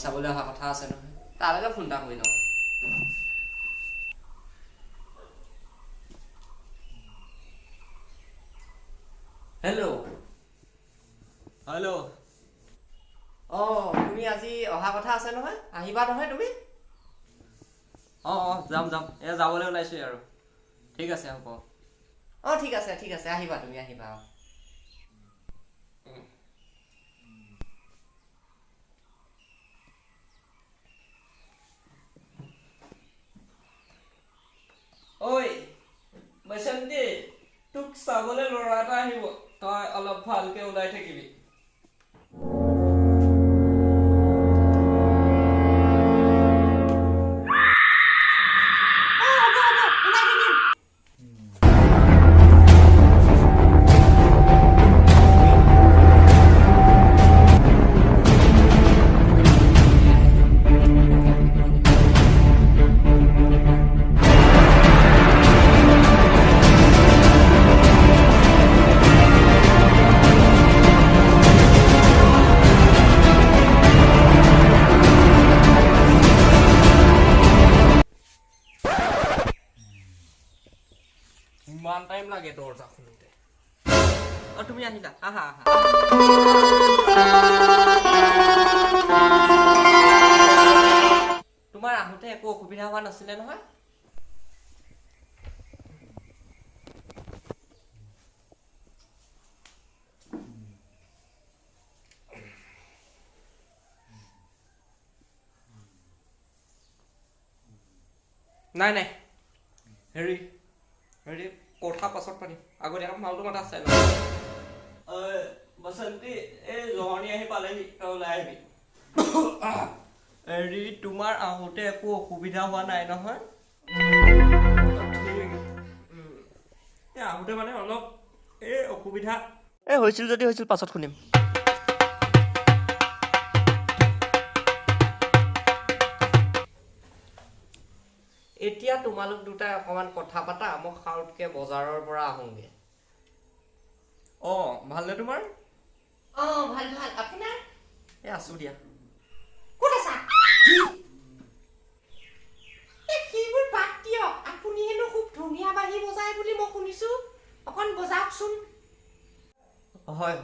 চাবলৈ অহা কথা আছে নহয় তালৈকে ফোন এটা কৰি লওঁ হেল্ল' হেল্ল' তুমি আজি অহা কথা আছে নহয় আহিবা নহয় তুমি যাম যাবলৈ ওলাইছো আৰু ঠিক আছে হ'ব ঠিক আছে আহিবা তুমি আহিবা ঐ বৈশান্তি তোক চাবলৈ ল'ৰা এটা আহিব তই অলপ ভালকে ওলাই থাকিবি ইমান টাইম লাগে দৰজা খুলোতে তুমি আহিলা আহা তোমাৰ আহোঁতে একো অসুবিধা হোৱা নাছিলে নহয় নাই হেৰি কথা পাছত পাতিম আগতীয়াকৈ মালটো মাতা চাই লওঁ বসন্তি এই জহনি আহি পালেহি তই ওলাই আহিবি হেৰি তোমাৰ আহোঁতে একো অসুবিধা হোৱা নাই নহয় আহোঁতে মানে অলপ এই অসুবিধা হৈছিল যদি হৈছিল পাছত শুনিম এতিয়া তোমালোক দুটাই অকমান কথা পাতা মই খাউতকে বজাৰৰ পৰা আহোঁগে ভালনে তোমাৰ ভাল আপোনাৰ আছো দিয়া ক'ত আছা সেইবোৰ বাদ দিয়ক আপুনি হেনো খুব ধুনীয়া বাঁহী বজায় বুলি মই শুনিছো অকণ বজাওকচোন হয়